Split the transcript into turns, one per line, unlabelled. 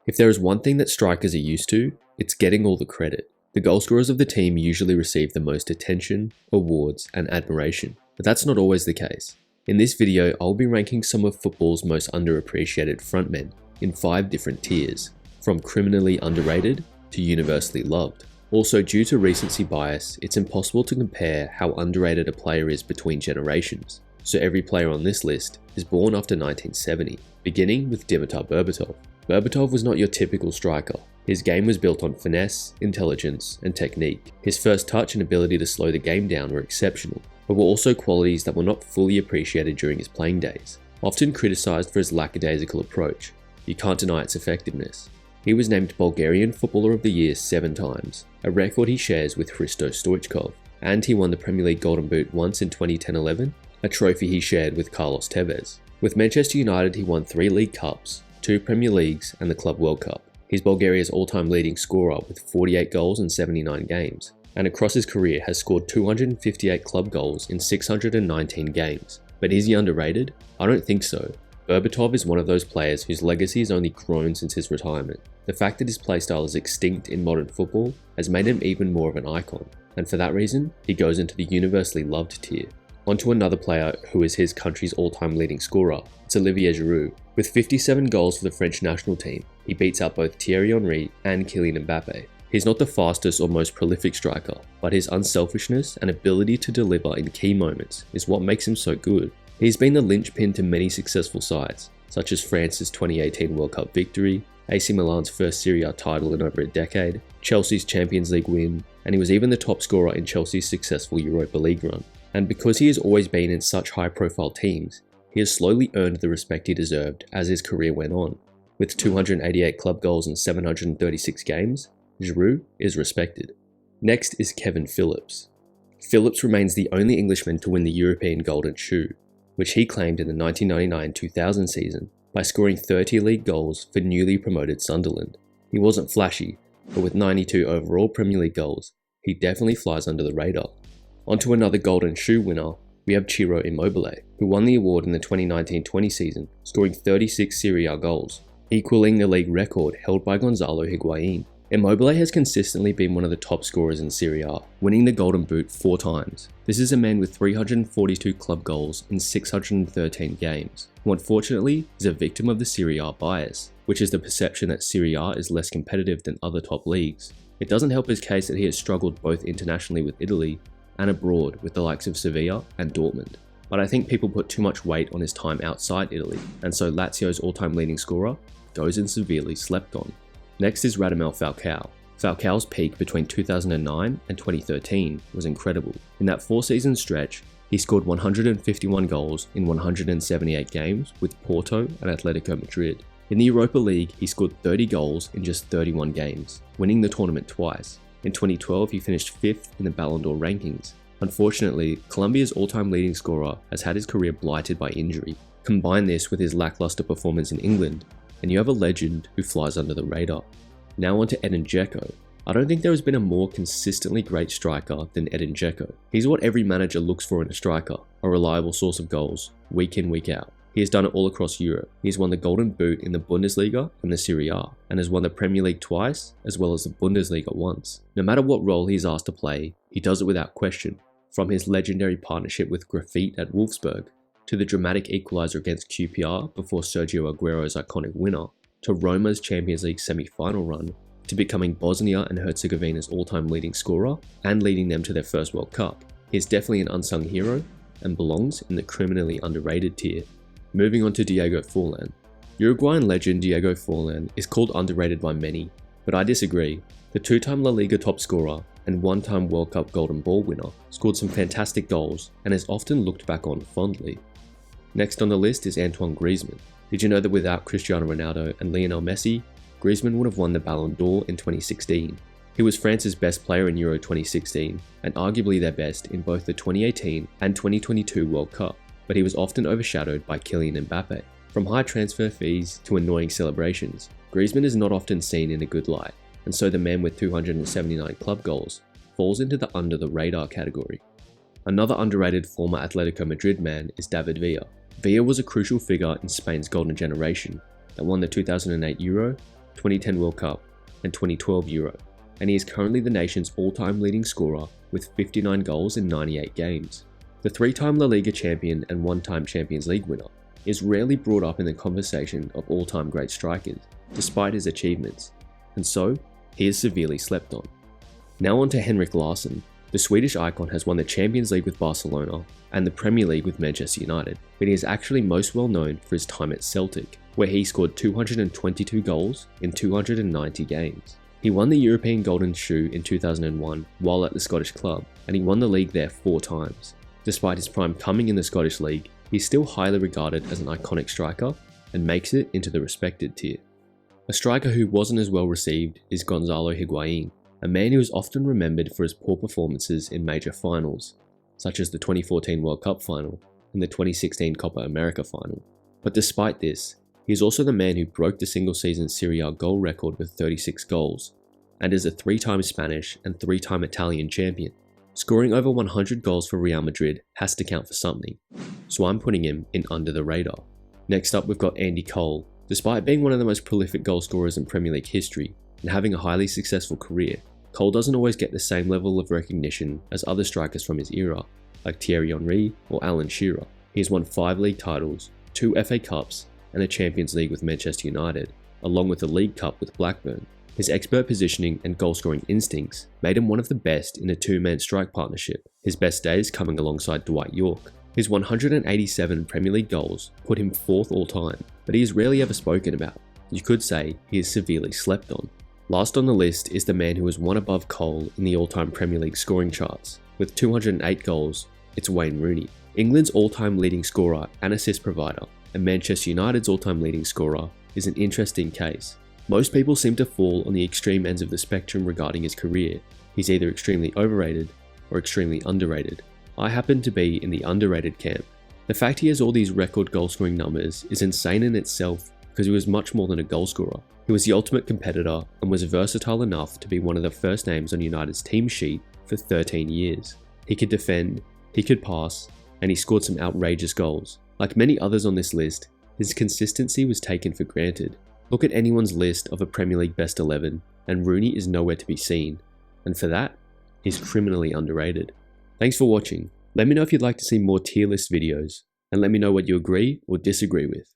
If there is one thing that strikers are used to, it's getting all the credit. The goal scorers of the team usually receive the most attention, awards, and admiration, but that's not always the case. In this video, I'll be ranking some of football's most underappreciated frontmen in 5 different tiers, from criminally underrated to universally loved. Also, due to recency bias, it's impossible to compare how underrated a player is between generations, so every player on this list is born after 1970, beginning with Dimitar Berbatov. Berbatov was not your typical striker. His game was built on finesse, intelligence, and technique. His first touch and ability to slow the game down were exceptional, but were also qualities that were not fully appreciated during his playing days. Often criticised for his lackadaisical approach, you can't deny its effectiveness. He was named Bulgarian Footballer of the Year 7 times, a record he shares with Hristo Stoichkov, and he won the Premier League Golden Boot once in 2010-11, a trophy he shared with Carlos Tevez. With Manchester United, he won 3 League Cups, 2 Premier Leagues, and the Club World Cup. He's Bulgaria's all-time leading scorer with 48 goals in 79 games, and across his career has scored 258 club goals in 619 games. But is he underrated? I don't think so. Berbatov is one of those players whose legacy has only grown since his retirement. The fact that his playstyle is extinct in modern football has made him even more of an icon, and for that reason, he goes into the universally loved tier. On to another player who is his country's all-time leading scorer. It's Olivier Giroud. With 57 goals for the French national team, he beats out both Thierry Henry and Kylian Mbappe. He's not the fastest or most prolific striker, but his unselfishness and ability to deliver in key moments is what makes him so good. He's been the linchpin to many successful sides, such as France's 2018 World Cup victory, AC Milan's first Serie A title in over a decade, Chelsea's Champions League win, and he was even the top scorer in Chelsea's successful Europa League run. And because he has always been in such high-profile teams, he has slowly earned the respect he deserved as his career went on. With 288 club goals in 736 games, Giroud is respected. Next is Kevin Phillips. Phillips remains the only Englishman to win the European Golden Shoe, which he claimed in the 1999-2000 season by scoring 30 league goals for newly promoted Sunderland. He wasn't flashy, but with 92 overall Premier League goals, he definitely flies under the radar. Onto another Golden Shoe winner, we have Ciro Immobile, who won the award in the 2019-20 season, scoring 36 Serie A goals, equaling the league record held by Gonzalo Higuain. Immobile has consistently been one of the top scorers in Serie A, winning the Golden Boot 4 times. This is a man with 342 club goals in 613 games, who unfortunately is a victim of the Serie A bias, which is the perception that Serie A is less competitive than other top leagues. It doesn't help his case that he has struggled both internationally with Italy and abroad with the likes of Sevilla and Dortmund. But I think people put too much weight on his time outside Italy, and so Lazio's all-time leading scorer goes in severely slept on. Next is Radamel Falcao. Falcao's peak between 2009 and 2013 was incredible. In that 4-season stretch, he scored 151 goals in 178 games with Porto and Atletico Madrid. In the Europa League, he scored 30 goals in just 31 games, winning the tournament twice. In 2012, he finished 5th in the Ballon d'Or rankings. Unfortunately, Colombia's all-time leading scorer has had his career blighted by injury. Combine this with his lackluster performance in England, and you have a legend who flies under the radar. Now on to Edin Dzeko. I don't think there has been a more consistently great striker than Edin Dzeko. He's what every manager looks for in a striker, a reliable source of goals, week in, week out. He has done it all across Europe. He has won the Golden Boot in the Bundesliga and the Serie A, and has won the Premier League twice, as well as the Bundesliga once. No matter what role he's asked to play, he does it without question. From his legendary partnership with Grafite at Wolfsburg, to the dramatic equaliser against QPR before Sergio Aguero's iconic winner, to Roma's Champions League semi-final run, to becoming Bosnia and Herzegovina's all-time leading scorer and leading them to their first World Cup. He is definitely an unsung hero and belongs in the criminally underrated tier. Moving on to Diego Forlan. Uruguayan legend Diego Forlan is called underrated by many, but I disagree. The 2-time La Liga top scorer and 1-time World Cup Golden Ball winner scored some fantastic goals and is often looked back on fondly. Next on the list is Antoine Griezmann. Did you know that without Cristiano Ronaldo and Lionel Messi, Griezmann would have won the Ballon d'Or in 2016? He was France's best player in Euro 2016, and arguably their best in both the 2018 and 2022 World Cup, but he was often overshadowed by Kylian Mbappe. From high transfer fees to annoying celebrations, Griezmann is not often seen in a good light, and so the man with 279 club goals falls into the under-the-radar category. Another underrated former Atletico Madrid man is David Villa. Villa was a crucial figure in Spain's golden generation that won the 2008 Euro 2010 World Cup, and 2012 Euro, and he is currently the nation's all-time leading scorer with 59 goals in 98 games. The three-time La Liga champion and one-time Champions League winner is rarely brought up in the conversation of all-time great strikers, despite his achievements, and so he is severely slept on. Now on to Henrik Larsson. The Swedish icon has won the Champions League with Barcelona and the Premier League with Manchester United, but he is actually most well known for his time at Celtic, where he scored 222 goals in 290 games. He won the European Golden Shoe in 2001 while at the Scottish club, and he won the league there 4 times. Despite his prime coming in the Scottish League, he's still highly regarded as an iconic striker and makes it into the respected tier. A striker who wasn't as well received is Gonzalo Higuain, a man who is often remembered for his poor performances in major finals, such as the 2014 World Cup final and the 2016 Copa America final. But despite this, he is also the man who broke the single-season Serie A goal record with 36 goals, and is a 3-time Spanish and 3-time Italian champion. Scoring over 100 goals for Real Madrid has to count for something, so I'm putting him in under the radar. Next up, we've got Andy Cole. Despite being one of the most prolific goal scorers in Premier League history and having a highly successful career, Cole doesn't always get the same level of recognition as other strikers from his era, like Thierry Henry or Alan Shearer. He has won 5 league titles, 2 FA Cups, and a Champions League with Manchester United, along with the League Cup with Blackburn. His expert positioning and goal-scoring instincts made him one of the best in a 2-man strike partnership, his best days coming alongside Dwight Yorke. His 187 Premier League goals put him 4th all-time, but he is rarely ever spoken about. You could say he is severely slept on. Last on the list is the man who is one above Cole in the all-time Premier League scoring charts. With 208 goals, it's Wayne Rooney. England's all-time leading scorer and assist provider, and Manchester United's all-time leading scorer, is an interesting case. Most people seem to fall on the extreme ends of the spectrum regarding his career. He's either extremely overrated or extremely underrated. I happen to be in the underrated camp. The fact he has all these record goal-scoring numbers is insane in itself because he was much more than a goal scorer. He was the ultimate competitor and was versatile enough to be one of the first names on United's team sheet for 13 years. He could defend, he could pass, and he scored some outrageous goals. Like many others on this list, his consistency was taken for granted. Look at anyone's list of a Premier League best 11, and Rooney is nowhere to be seen, and for that, he's criminally underrated. Thanks for watching. Let me know if you'd like to see more tier list videos, and let me know what you agree or disagree with.